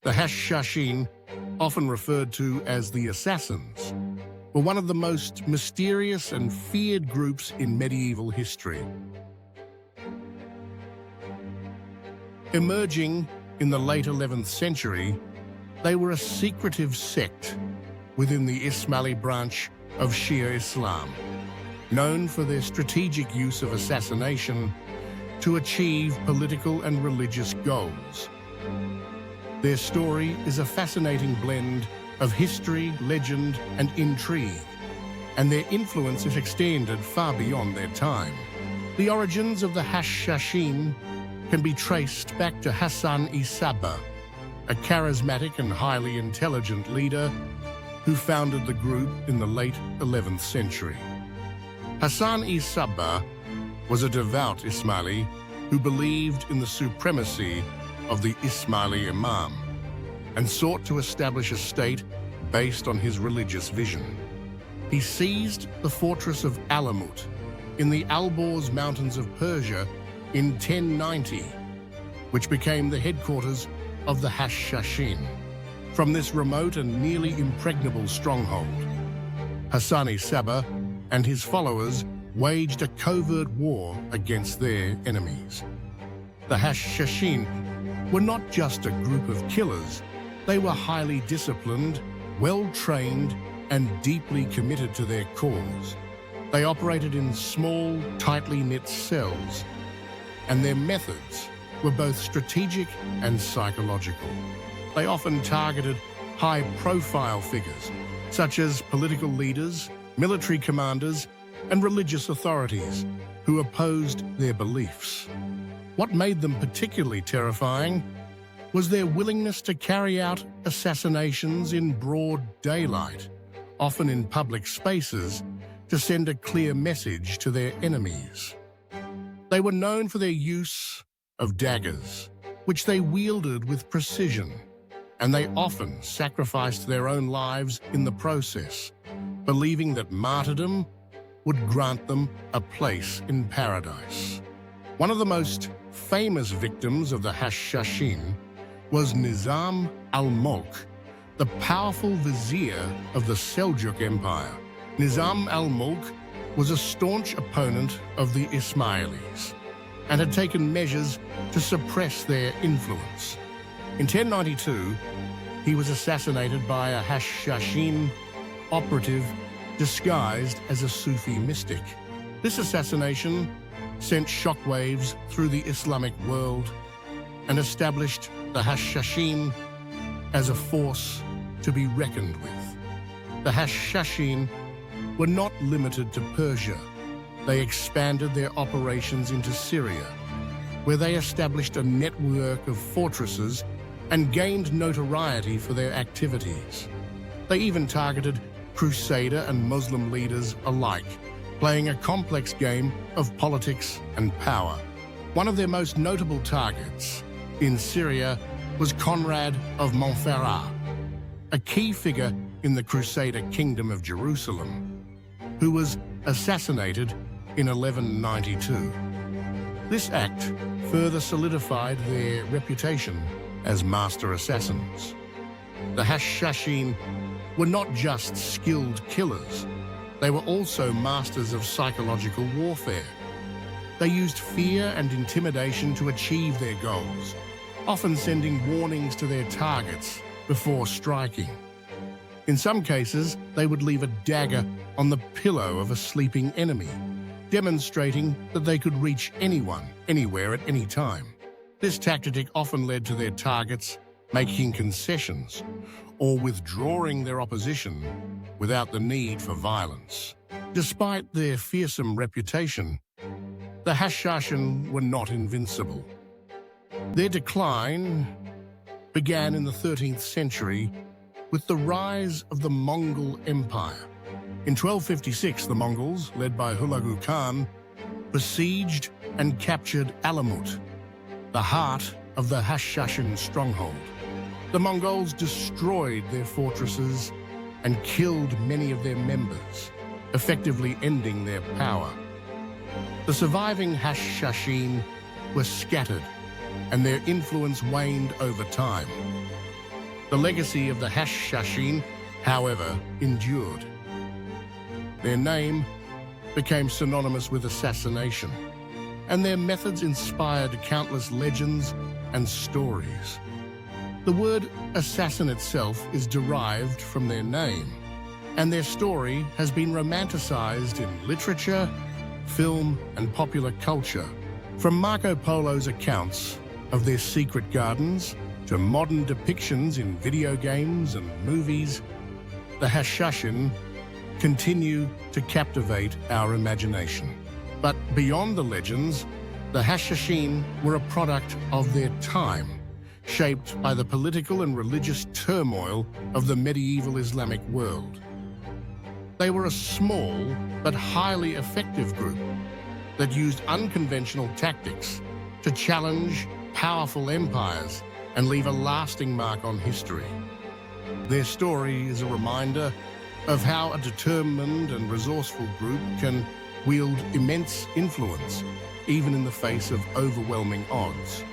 The Hashshashin, often referred to as the assassins, were one of the most mysterious and feared groups in medieval history. Emerging in the late 11th century, they were a secretive sect within the Ismaili branch of Shia Islam, known for their strategic use of assassination to achieve political and religious goals. Their story is a fascinating blend of history, legend, and intrigue, and their influence is extended far beyond their time. The origins of the Hashshashin can be traced back to Hassan-i-Sabbah, a charismatic and highly intelligent leader who founded the group in the late 11th century. Hassan-i-Sabbah was a devout Ismaili who believed in the supremacy of the Ismaili Imam and sought to establish a state based on his religious vision. He seized the fortress of Alamut in the Alborz mountains of Persia in 1090, which became the headquarters of the Hashshashin. From this remote and nearly impregnable stronghold, Hassan-i-Sabbah and his followers waged a covert war against their enemies. The Hashshashin were not just a group of killers, they were highly disciplined, well-trained, and deeply committed to their cause. They operated in small, tightly knit cells, and their methods were both strategic and psychological. They often targeted high-profile figures, such as political leaders, military commanders, and religious authorities who opposed their beliefs. What made them particularly terrifying was their willingness to carry out assassinations in broad daylight, often in public spaces, to send a clear message to their enemies. They were known for their use of daggers, which they wielded with precision, and they often sacrificed their own lives in the process, believing that martyrdom would grant them a place in paradise. One of the most famous victims of the Hashshashin was Nizam al-Mulk, the powerful vizier of the Seljuk Empire. Nizam al-Mulk was a staunch opponent of the Ismailis and had taken measures to suppress their influence. In 1092, he was assassinated by a Hashshashin operative disguised as a Sufi mystic. This assassination sent shockwaves through the Islamic world and established the Hashshashin as a force to be reckoned with. The Hashshashin were not limited to Persia. They expanded their operations into Syria, where they established a network of fortresses and gained notoriety for their activities. They even targeted Crusader and Muslim leaders alike, playing a complex game of politics and power. One of their most notable targets in Syria was Conrad of Montferrat, a key figure in the Crusader kingdom of Jerusalem, who was assassinated in 1192. This act further solidified their reputation as master assassins. The Hashshashin were not just skilled killers, they were also masters of psychological warfare. They used fear and intimidation to achieve their goals, often sending warnings to their targets before striking. In some cases, they would leave a dagger on the pillow of a sleeping enemy, demonstrating that they could reach anyone, anywhere at any time. This tactic often led to their targets making concessions or withdrawing their opposition without the need for violence. Despite their fearsome reputation, the Hashshashin were not invincible. Their decline began in the 13th century with the rise of the Mongol Empire. In 1256, the Mongols, led by Hulagu Khan, besieged and captured Alamut, the heart of the Hashshashin stronghold. The Mongols destroyed their fortresses and killed many of their members, effectively ending their power. The surviving Hashshashin were scattered, and their influence waned over time. The legacy of the Hashshashin, however, endured. Their name became synonymous with assassination, and their methods inspired countless legends and stories. The word assassin itself is derived from their name, and their story has been romanticized in literature, film, and popular culture. From Marco Polo's accounts of their secret gardens to modern depictions in video games and movies, the Hashshashin continue to captivate our imagination. But beyond the legends, the Hashshashin were a product of their time, shaped by the political and religious turmoil of the medieval Islamic world. They were a small but highly effective group that used unconventional tactics to challenge powerful empires and leave a lasting mark on history. Their story is a reminder of how a determined and resourceful group can wield immense influence, even in the face of overwhelming odds.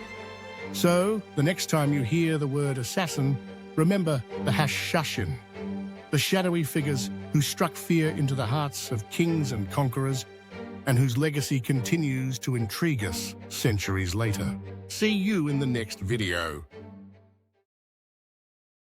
So, the next time you hear the word assassin, remember the Hashshashin, the shadowy figures who struck fear into the hearts of kings and conquerors, and whose legacy continues to intrigue us centuries later. See you in the next video.